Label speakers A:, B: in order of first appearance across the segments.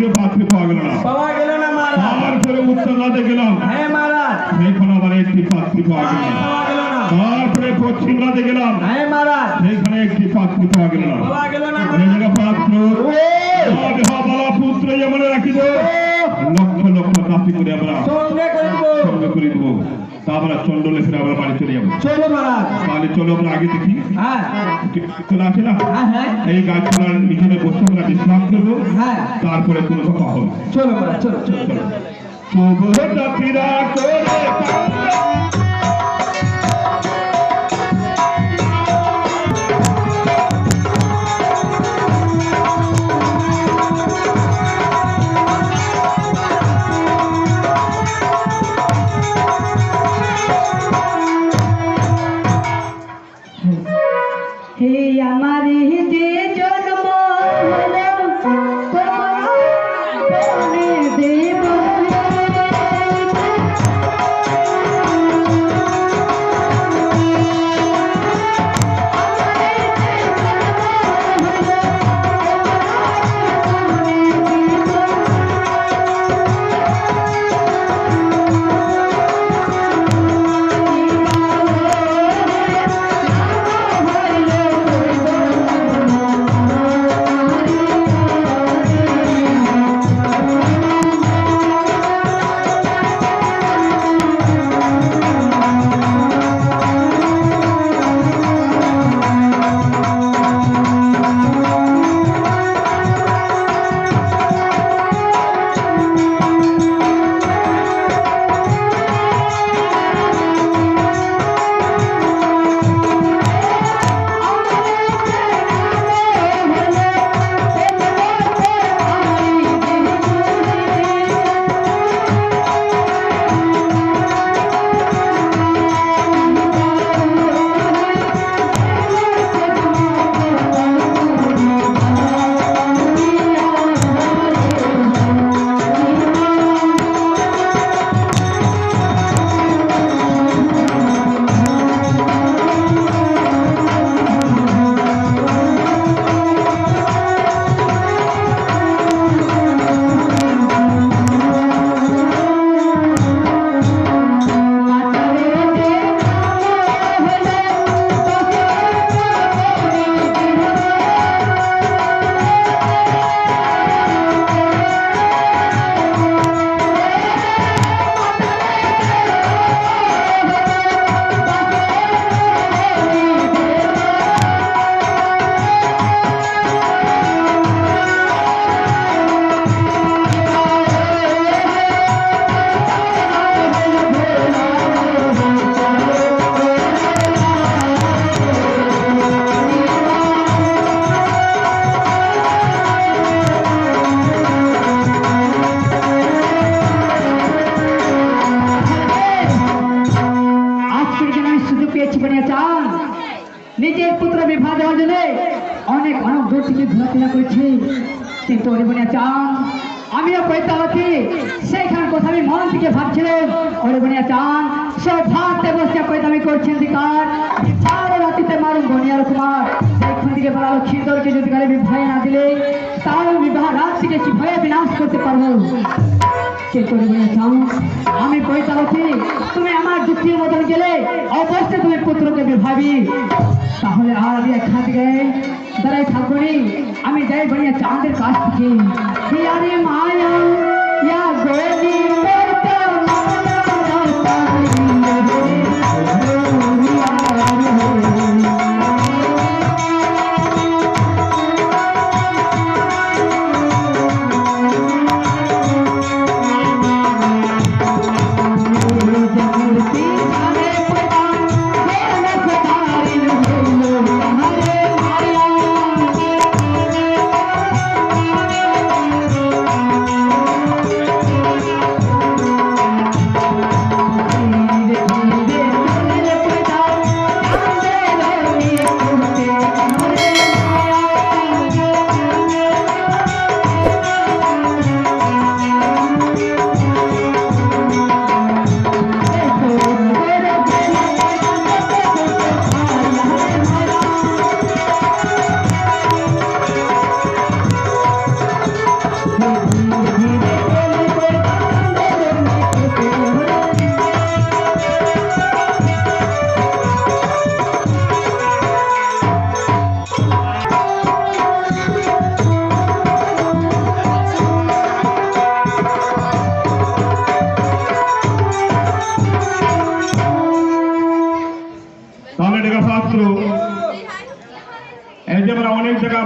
A: দ্বিতীয় পাত্রী পাওয়া গেল না। তারপরে উত্তররাতে গেলাম, সেখানে আবার একটি পাত্রী পাওয়া গেল না। তারপরে পশ্চিম রাতে গেলাম, সেখানে একটি পাত্রী পাওয়া গেল না। পাত্র পুত্র যেমন রাখিব, লক্ষ লক্ষ নাতি করে আমরা সঙ্গে করে দেবো। তারপরে চন্ডলে ফিরে আমরা বাড়ি চলে যাবো। তাহলে চলো আমরা আগে দেখি চলে আসে না, এই গাছপালার নিচে বসে আমরা বিশ্রাম করবো, তারপরে কোনো কথা হবে। চলো চলো চলো চলো ফিরা করে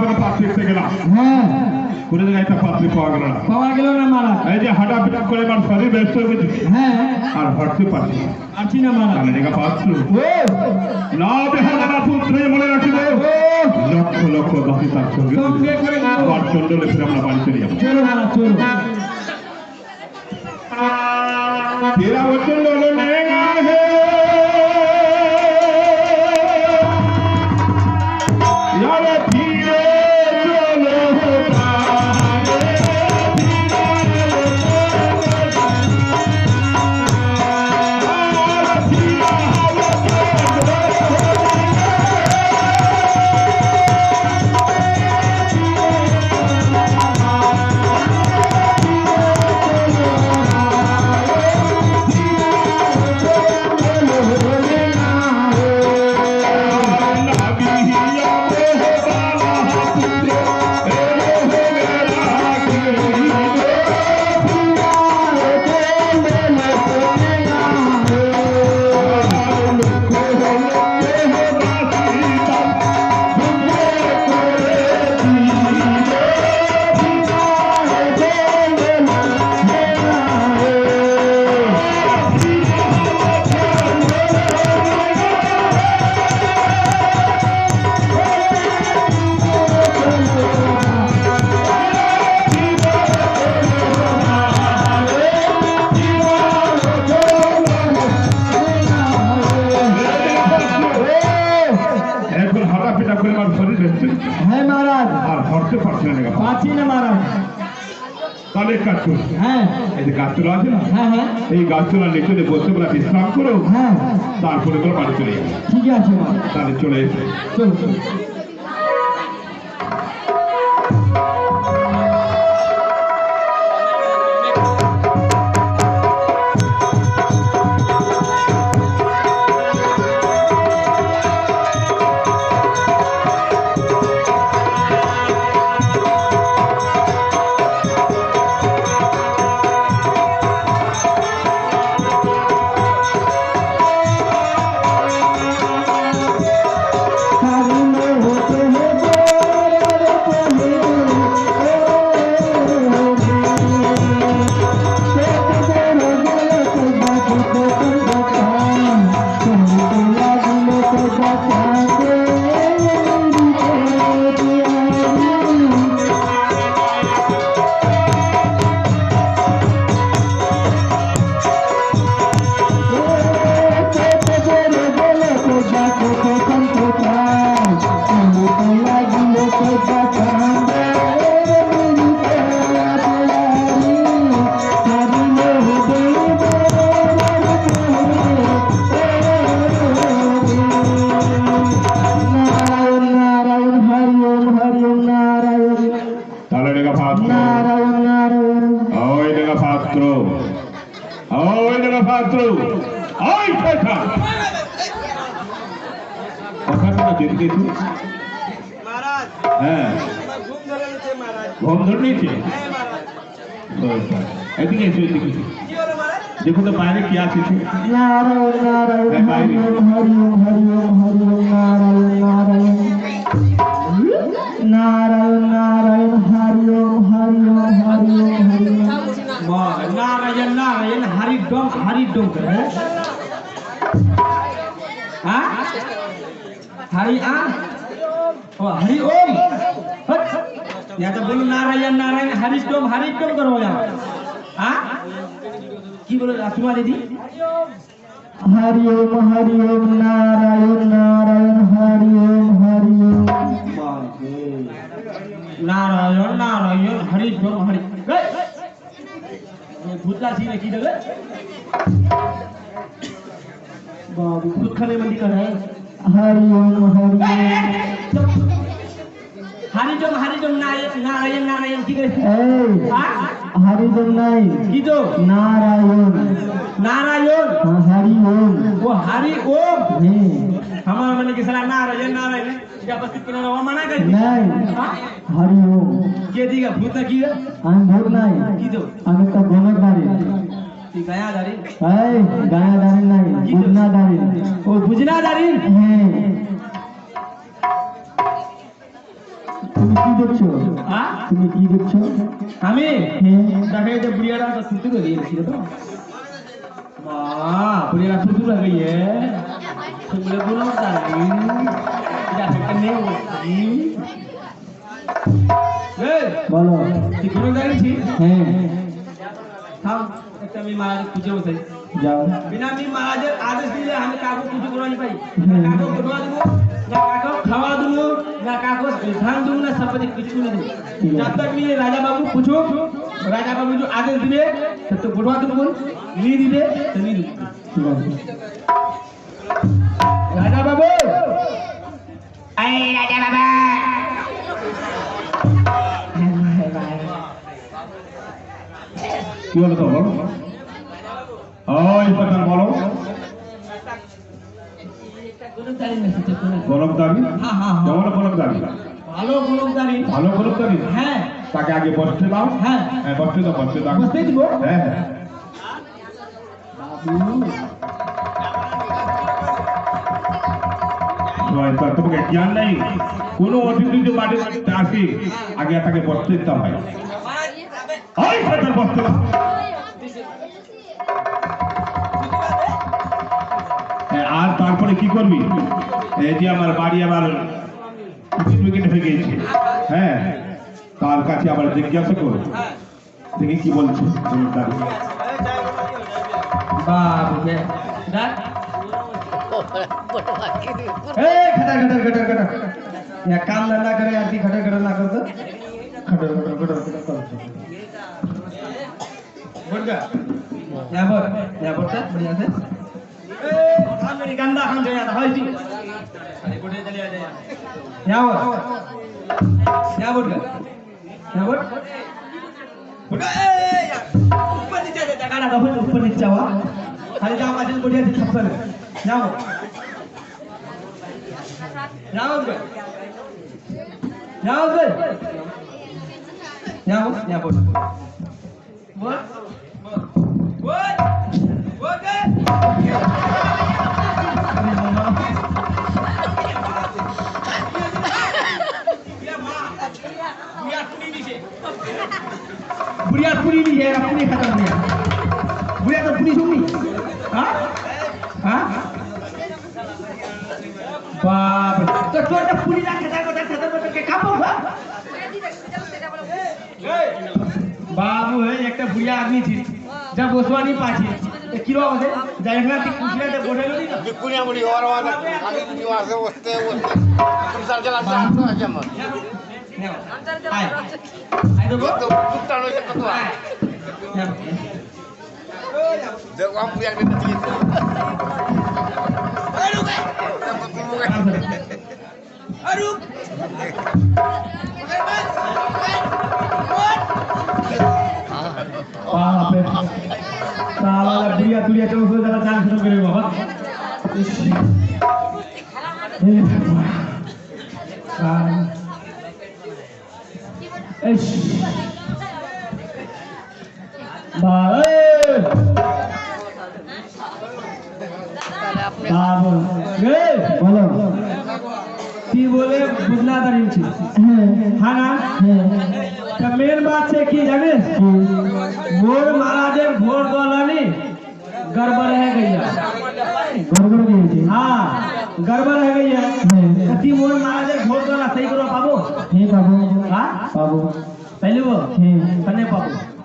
A: আমরা পাত্রী দেখতে গেলাম,
B: হ্যাঁ
A: কোনো জায়গায় একটা পাত্রী পাওয়া গেল না।
B: পাওয়া গেল না মহারাজ।
A: এই যে হাঁটা পিটা করে আমার শরীর ব্যস্ত হয়ে গেছে,
B: হ্যাঁ
A: আর হাঁটতে পারছি না।
B: পারছি না মহারাজ।
A: তাহলে দেখা পাত্র
B: ও
A: না বেহারা পুত্র মনে রাখিব, লক্ষ লক্ষ দাসী তার সঙ্গে
B: সঙ্গে করে
A: আবার চন্ডলে ফিরে আমরা বাড়ি চলে যাবো।
B: চলো মহারাজ চলো।
A: तेरा वचन लेना है यार धीरे चलो
B: হ্যাঁ মহারাজ।
A: আর হরতে পারছি না।
B: পারছি না মহারাজ।
A: তাহলে এক কাজ করো,
B: হ্যাঁ
A: এই যে গাছতলা আছে না,
B: হ্যাঁ হ্যাঁ
A: এই গাছতলা নিচে বসে তোমরা বিশ্রাম করো,
B: হ্যাঁ
A: তারপরে তোমরা বাড়ি চলে যাবে।
B: ঠিক আছে মহারাজ।
A: তাহলে চলে এসে
B: চলো চলো।
A: হ্যাঁ ঘুম ধরে নিয়েছে। এদিকে এসো, এদিকে দেখো তো বাইরে কি আছে।
B: নারায়ণ নারায়ণ হরি ওম হরি ওম হরি ওম হরি ওম। নারায়ণ নারায়ণ হরি ডম করে हाँ हरि आ ओ हरि ओम या तो बोलो नारायण नारायण हरि डोम करो यहाँ हाँ की बोलो तुम्हारे दी हरि ओम नारायण नारायण हरि ओम नारायण नारायण हरि डोम हरि भूतला सी ने की दे बाबू खुद खाने मंदी कर है हरि ओम हरि डोम नारायण नारायण की करे हरि डोम नहीं की दो नारायण नारायण हरि ओम वो हरि ओम हमारा मन के साला नारायण नारायण क्या बस कितना वो मना कर नहीं हरि ओम के दिगा भूत की हम भूत नहीं की दो हम तो गोमत दारी गायादारी गायादारी नहीं बुजनादारी ओ बुजनादारी তুমি কি দেখছো? তুমি কি দেখছো? আমি দেখে যে বুড়িয়ারা তো ছুটি করে দিয়েছিল তো মা বুড়িয়ারা ছুটি হয়ে গई है तुमने बोला डार्लिंग जाके करने वो ए बोलो ठीक है दादी जी हम একটা আমি महाराज पूछे বসাই যাও बिना আমি महाराज आदेश দিলে আমি কাকু কিছু করতে পারি কাকু করবা দেব না কাকু খাওয়া দেব না কাকু ধান দেব না सब কিছু না দেব जब तक मैं राजा बाबू पूछो राजा बाबू जो आदेश दिए तब तो बुढ़वा देब नहीं दिए तो नहीं देब राजा बाबू अरे राजा बाबा
A: কি হলো তো বলো ওই কথা বলো গলবদারি কেমন গলবদারি
B: ভালো গলবদারি
A: ভালো গলবদারি
B: হ্যাঁ
A: তাকে আগে বসতে দাও
B: হ্যাঁ
A: বসতে দাও
B: বসতে দিব
A: হ্যাঁ তোমাকে জ্ঞান নাই কোনো অতিথি যে বাড়িতে আসে আগে তাকে বসতে দিতে হয় বসতে দাও আর তারপরে কি করবি এই যে আমার বাড়ি আবার উইকেট হয়ে গিয়েছে হ্যাঁ তার কাছে আবার জিজ্ঞাসা করো দেখি কি বলছে
B: काम धंधा करे आरती खटर खटर ना करतो खटर खटर खटर खटर करतो बोल जा यहाँ पर था बढ़िया से हम मेरी गंदा हम जाया था हाय जी अरे बोले चले आ जाए यहाँ बोल बोल ऊपर नीचे देता गाना का ऊपर नीचे हुआ खाली जाओ माजिल बढ़िया से छप्पर जाओ जाओ यहाँ बोल बोल बोल बोल बुढ़िया पूरी नहीं है अपनी खत्म नहीं है बुढ़िया तो पूरी सुनी हाँ हाँ बाप तो छोटा पूरी ना खत्म के कब होगा बाबू है एक तो बुढ़िया आदमी थी जब गोस्वामी पाछी एक किलो होते जाएगा कि कुछ ना तो बोले नहीं ना
C: बिकुनिया बुढ़ी और वाला खाली निवास होते तुम सर चला जाओ आजा मत
B: आए तो
C: कुत्ता नो से पतो देखो हम पूरा करते हैं
B: अरे साला बुढ़िया बुढ़िया चलो सो जरा चांस खत्म करे बाबा बोले बुझना दारी हाँ ना मेन बात से की जाने मोर महाराजेर भोर दलानी गड़बड़ है गैया गड़बड़ गई हाँ गड़बड़ है गैया कति मोर महाराजेर भोर दला सही करो पाबो नहीं पाबो हाँ पाबो पहले वो कने पाबो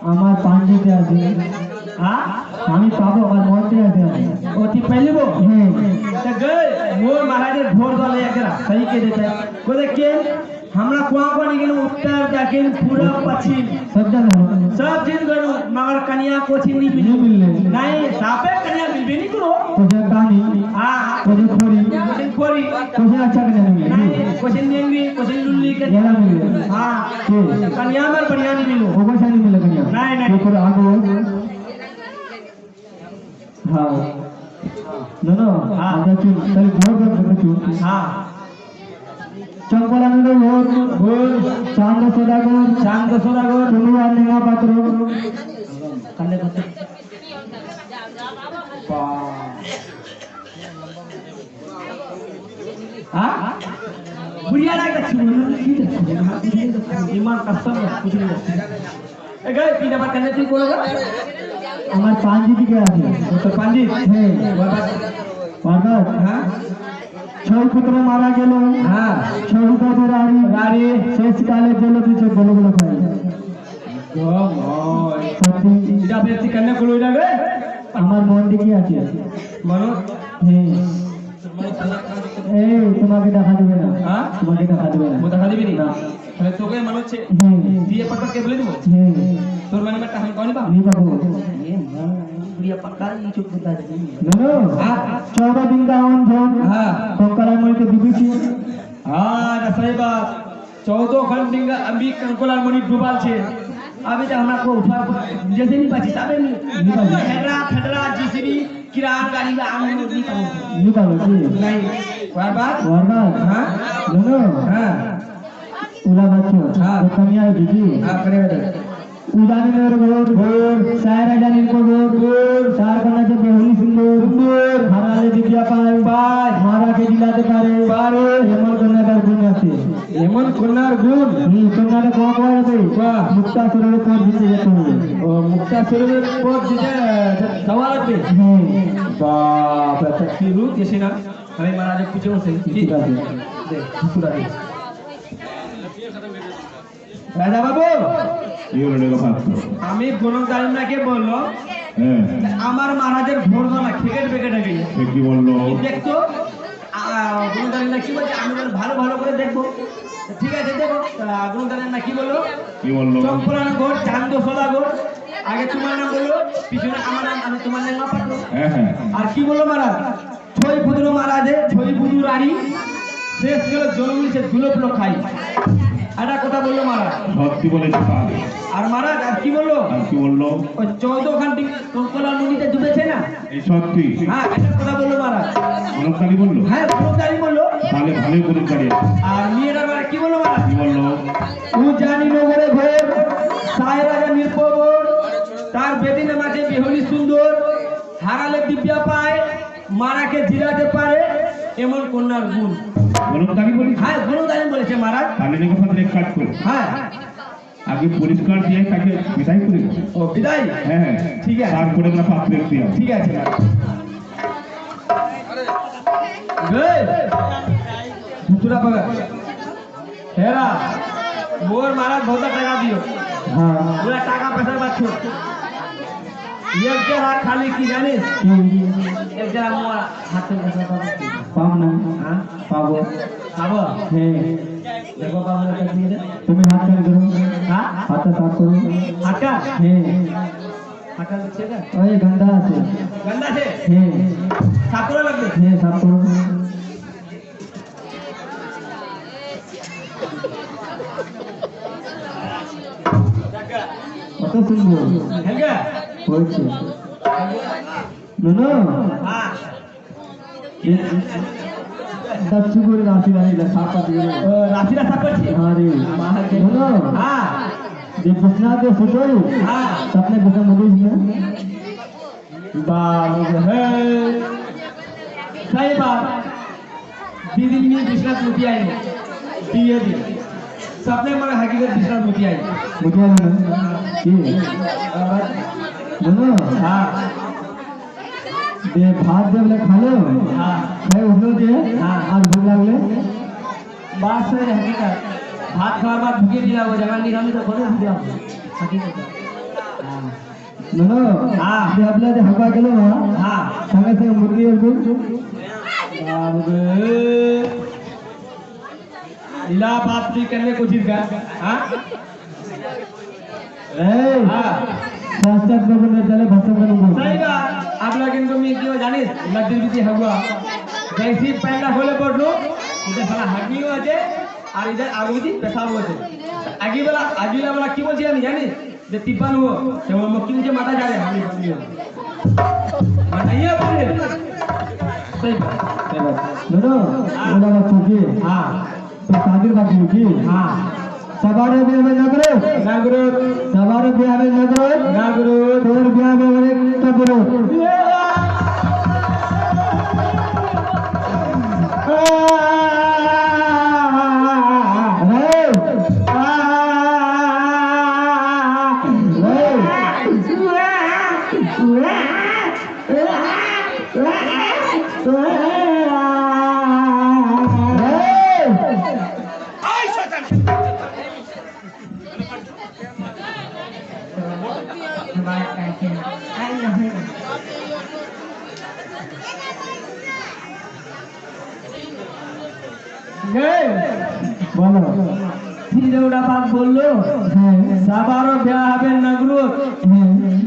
B: আমার পাঞ্জিতে আছে হ্যাঁ আমি পাবো আমার মনতে আছে অতি पहले वो तो गए मोर महाराजेर भोर दले एकरा सही के देते बोले के हमरा कुआं को निकल उत्तर दक्षिण पूर्व पश्चिम सब चीज करो मगर कन्या कोची नहीं मिले नहीं सापे कन्या मिलबे नहीं करो तुझे कहानी हां तुझे खोरी तुझे अच्छा कन्या नहीं नहीं कोची देंगे कोची लुल्ली के ज्यादा मिले हां कन्या में बढ़िया नहीं मिलो वो कोई नहीं मिले कन्या नहीं नहीं तो आगे हां नो हां देखो चल भोर हां चंपलानंद भोर चांद सदागर तुलुआ नेहा पात्र कन्ने कते हां बुढ़िया लगता ईमान कसम कुछ नहीं ए गए 3 नंबर करने तुम बोलोगा
D: আমার পাঞ্জি দিকে আছে
B: तो पांजी
D: হ্যাঁ বারবার
B: हां
D: ছয় পুত্র মারা গেল
B: हां
D: ছয়টা রাড়ি
B: गाड़ी
D: শেষ কালে জল দিছে বলে বলে খাই সত্যি
B: এটা বেশি করনে গুলো যাবে
D: আমার মন দিকে আছে
B: মানো
D: হ্যাঁ এই তোমাকে দেখা দেবে না
B: হ্যাঁ
D: তোমাকে দেখা দেবে না
B: মোটা খালি বিনি
D: না
B: তাহলে তোকে মনে হচ্ছে
D: হ্যাঁ
B: দিয়ে পটক কে বলে দিব
D: হ্যাঁ
B: তোর মানে একটা আমি কোনি পাবো
D: নি বাবু
B: বুড়িয়া পটকা এই চুপ করতে আছে
D: জানো
B: হ্যাঁ
D: 14 दिन का आवन था
B: हां
D: कंकड़ा मणि के डूबी थी
B: हां ना सही बात 14 घंटा अभी कंकोलार मणि डूबाल छे अभी तो हमरा को उठा जैसे नहीं बची तबे नहीं हेडरा फेडरा जीसीबी किरान गाड़ी में आम नहीं पाऊं
D: नी बाबू जी
B: नहीं बार
D: वारदात
B: हां
D: জানো
B: हां
D: उला बच्चो
B: हाँ।
D: तो कमिया बिजी
B: हां करे बेटा
D: उदानी मेर गोर गोर सायरा जानी को गोर सार करना से बेहुली सुंदर सुंदर हराले दिव्या पाई पाई मारा के दिलाते पारे हेमन करना का गुण আছে
B: हेमन कुन्नार गुण
D: কন্যারে কোয়া কোয়া যাবে
B: वाह
D: মুক্তা সুরের পর দিতে যেতে হবে
B: ओ मुक्ता सुरेर पर दिते सवाल লাগবে
D: হ্যাঁ
B: बाप रे की रूप जैसे ना अरे महाराज पीछे से
D: ঠিক আছে
B: दे पूरा दे राजा बाबू
A: কি হলো রে কথা
B: আমি গুণদারিম নাকে বললো
A: হ্যাঁ
B: আমার মহারাজের ভোরবেলা ক্রিকেট বেকেট হয়ে গেছে
A: সে কি বললো
B: দেখতো গুণদারিম না কি বলছে আমি বলে ভালো ভালো করে দেখবো ঠিক আছে দেখো গুণদারিম না কি বললো
A: কি বললো
B: চম্পলান গোড় চান্দ সদা গোড় আগে তোমার নাম বললো পিছনে আমার নাম আমি তোমার নাম না পাঠলো
A: হ্যাঁ হ্যাঁ
B: আর কি বললো মহারাজ ছয় পুত্র মহারাজে ছয় পুত্র রানী শেষ গেল জন্মলি সে দুলপ খাই একটা কথা বললো মহারাজ
A: সত্যি বলেছে তার
B: আর মহারাজ আর কি বললো
A: আর কি বললো
B: ওই 14 ঘন্টি কঙ্কলার নদীতে ডুবেছে না
A: এই সত্যি
B: হ্যাঁ একটা কথা বললো মহারাজ
A: অলঙ্কারী বললো
B: হ্যাঁ গুণদারি বললো
A: তাহলে ভালোই অলঙ্কারী আছে
B: আর মেয়েরা কি বললো মহারাজ
A: কি বললো
B: ও জানি নগরে ঘোর সায় রাজা নির্পবর তার বেদিনে মাঝে বেহলি সুন্দর হারালে দিব্যা পায় মারাকে জিরাতে পারে এমন কন্যার গুণ
A: অলঙ্কারী বলি
B: হ্যাঁ গুণদারি বলেছে মহারাজ
A: তাহলে নাকি কথা এক কাজ করো
B: হ্যাঁ
A: আগে পরিষ্কার দিয়ে তাকে বিদায় করে দেবো
B: ও বিদায়
A: হ্যাঁ হ্যাঁ
B: ঠিক আছে।
A: তারপরে আমরা পাত্রে দিয়ে
B: ঠিক আছে দুটোটা পাবে হেরা মোর মহারাজ বহুত টাকা দিও
D: হ্যাঁ
B: পুরা টাকা পয়সা বাচ্চু एक जरा खाली की जाने एक जरा मोर हाथ में पैसा
D: পাম না
B: हां
D: পাবো
B: आबो
D: হ্যাঁ
B: देखो बाबू का दिए दे
D: তুমি হাত কান করো
B: हां
D: হাতটা সাফ করো
B: हाका
D: হ্যাঁ
B: हाका लच्छेगा
D: ওই গন্ধা আছে
B: गंदा से
D: হ্যাঁ
B: साकुरा लगবে
D: হ্যাঁ সাফ করো কত সুন্দর
B: हेंगा
D: হয়েছে নো
B: हां
D: दक्षु করে রাশি রাশি সাফা দিয়ে
B: राशिरा सापची
D: আরে
B: बाहर के
D: नो
B: हां
D: যে বিছনা দিয়ে শুতোই
B: हां
D: सपने बिना मुझे ना
B: बाबू है सही बात दीदी में विश्वास मुती आई दिए दी सपने में हकीकत विश्वास मुती आई
D: मुझे ना কি নো
B: हां
D: দে ভাত দেবলে খালো
B: हां
D: খাই উঠলো যে আর ভুল লাগলে
B: बात से हकीकत भात खावा बाद भूखे दिया वो जगह निकाली तो खोले दिया हकीकत
D: নো
B: हां
D: দেবলে যে হবা গেল
B: हां
D: সঙ্গে সঙ্গে মুরগি এলো
B: बाबू इला बात भी करने को चीज का हां
D: এই
B: हां
D: শাস্ত্র গোবিন্দ চলে ভাষা করব
B: सही बात आप लोग इनको मैं क्यों जानिस लड्डू भी हुआ जैसी पहला खोले पड़लो इधर साला हड्डी हो আছে আর इधर आगे भी पेशाब हो আছে आगे वाला की बोलছি আমি জানিস যে টিপান हो तो वो मक्की मुझे माता जा रहे हम बताइए बोले सही बात
D: নো ওলা বাচ্চি
B: हां
D: তো সাদির বাচ্চি কি
B: हां
D: সবারে বিয়ে না করো
B: नागरो
D: সবারে বিয়ে না করো
B: नागरो
D: তোর বিয়ে অনেক করো বলো
B: ফিরেওটা বাদ বললো সবারও বিয়া হবে নাগরু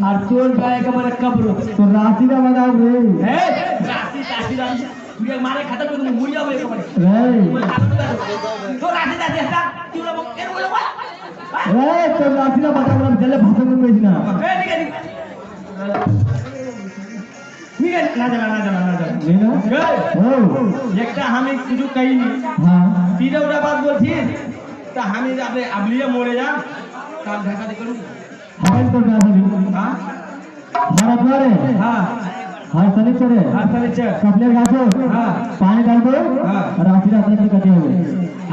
B: আর তোর বিয়া একেবারে কবরু
D: তো রাশিটা বাজাও রে
B: রাশি রাশি রাশি তুই মারে খাতা করে মুড়ি যাবে একেবারে তো রাশি রাশি একটা তুই বল এর বল
D: রে তো রাশিটা বাজাও না দিলে ভাষা কম বেশি না
B: ঠিক আছে না জানা
D: लेना ओ
B: একটা আমি কিছু কইনি
D: हां
B: ফিরেওটা বাদ বলছিস তা আমি যাবে আবলিয়ে মরে যা কাল ঢাকা দিয়ে করুন
D: हां तो जा सभी
B: হ্যাঁ
D: हमारा द्वार है
B: হ্যাঁ
D: हर शनिचर है
B: আর তাহলে চল
D: कपले गाछो
B: हां
D: पानी डाल दो
B: हां
D: राशि राशि की कटे हुए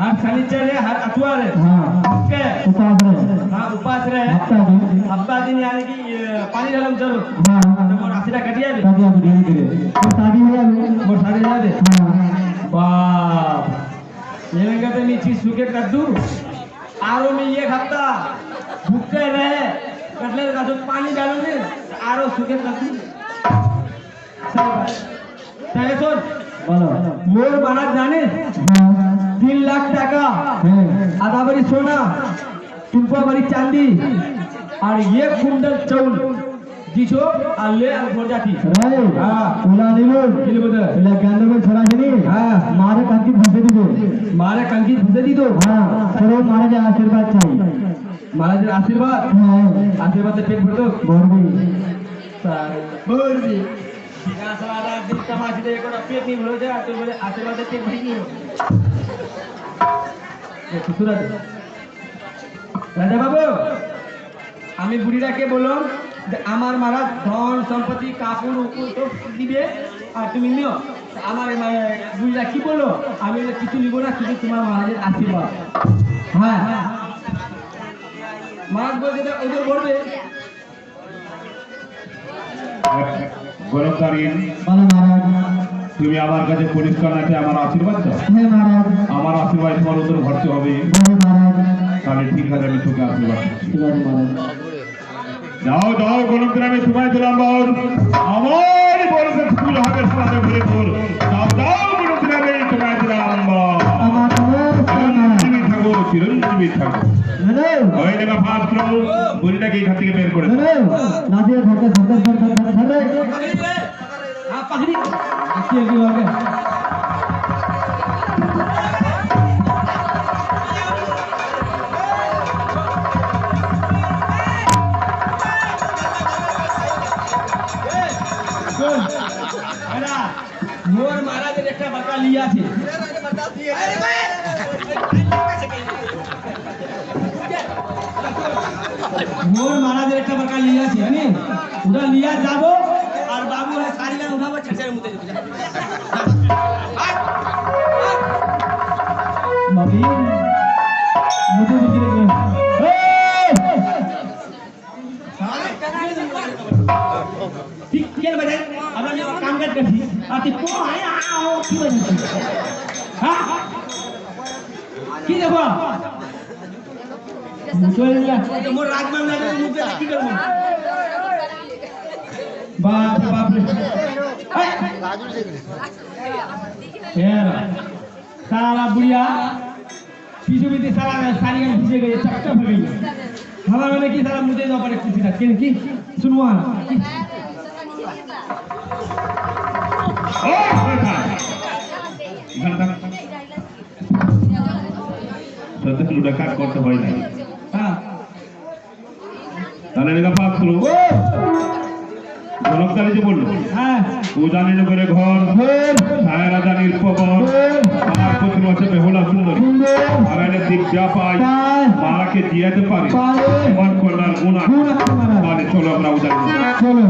B: আর শনিচর है हर अतवार है
D: हां
B: के
D: उपास रहे
B: हाँ उपास रहे
D: हफ्ता दिन
B: हफ्ता दिन यानी कि पानी डालम जरूर
D: हां
B: तो मोर राशिटा कटिया दे
D: शादी अब धीरे धीरे तो शादी हुआ
B: मोर सारे जा दे
D: हां
B: बाप ये लगा तो नीचे सुके कर दूं आरो में एक हफ्ता भूखे रहे कटले का तो पानी डालोगे आरो सुके कर दूं তাহলে শোন
D: बोलो
B: মোর বানাত জানিস
D: हां
B: 3 লাখ টাকা
D: है
B: आधा भरी सोना तुलपा भरी चांदी और ये कुंडल चाउल दिछो और ले और घर जाती
D: रे
B: हां
D: उला निलो
B: किले बदल
D: इला गांडो में छोड़ा छनी
B: हां
D: मारे कांकी फंसे दी दो
B: मारे कंकी फुदे दी दो
D: हां चलो मारे जा आशीर्वाद चाहिए
B: महाराज आशीर्वाद
D: हां
B: आशीर्वाद से पेट भर दो
D: बोल भी
B: सारे बोल दी या सारा दिन तमाशे दे को पेट नहीं भरो जा तो बोले आशीर्वाद से पेट भरी नहीं हो ये खूबसूरत রাজা বাবু আমি বুড়িটাকে বললাম যে আমার মহারাজ ধন সম্পত্তি কাপড় উকুল সব দিবে আর তুমি নিও আমার বুড়িটা কি বললো আমি বললাম, কিছু নিব না শুধু তোমার মহারাজের আশীর্বাদ হ্যাঁ মহারাজ বলছে যে ওদের বলবে
A: গরমকালীন
D: बोलो महाराज
A: তুমি আমার কাছে পরিষ্কার নাতে আমার আশীর্বাদ দাও
D: है महाराज
A: আমার আশীর্বাদ তোমার উপর ভরতে হবে
D: बोलो महाराज
A: তাহলে ঠিক আছে আমি তোকে আশীর্বাদ দিচ্ছি।
D: शिवाजी महाराज
A: যাও যাও গরমগ্রামে তোমায় দিলাম বল আমার বলতে ফুল হবে সাথে ভরে ফুল যাও যাও গরমগ্রামে তোমায় দিলাম বল
D: अमर
A: চিরঞ্জীবী থাকো চিরঞ্জীবী থাকো
D: हेलो
A: ওই দেখা ফাস্ট করো বুড়িটাকে এখান থেকে বের করে দাও।
D: हेलो नादिया धक्का धक्का धक्का धक्का
B: हाँ पकड़ी
D: अच्छी लगी वाके
B: মোর মহারাজের একটা বাঁকা লিয়া আছে মোর মহারাজের একটা বাঁকা লিয়া আছে জানি ওটা লিয়া যাবো আর বাবু হয় শাড়ি গান উঠাবো ছেড়ে মুতে দেবো
D: मम्मी मुझे भी गिरे
B: ঠিক কেন বাজাই আমরা কাম কাজ করছি আর তুই কোন আয় আও কি বাজাই হ্যাঁ কি দেখো চলে যা তো মোর রাজমান লাগে মুখে কি করব বাপ বাপ রে यार साला बुढ़िया पीछे भी साला सारी गान पीछे गई चक्का हो गई हवा में की साला मुझे ना पड़े कुछ ना की सुनवा
A: ও এখানে থাক সত্যি লুডা কাট করতে হয় না
B: हां
A: তাহলে দেখা ফাস্ট করো গরমকালে যে বললো
B: हां
A: উজানির করে ঘর ছায়া জানির পবন আর পুত্র আছে বেহুলা সুন্দরী আর এনে দিব্যা পাই মারাকে জিয়াতে পারে আমার কন্যার গুণা তাহলে চলো আমরা উজানি
D: चलो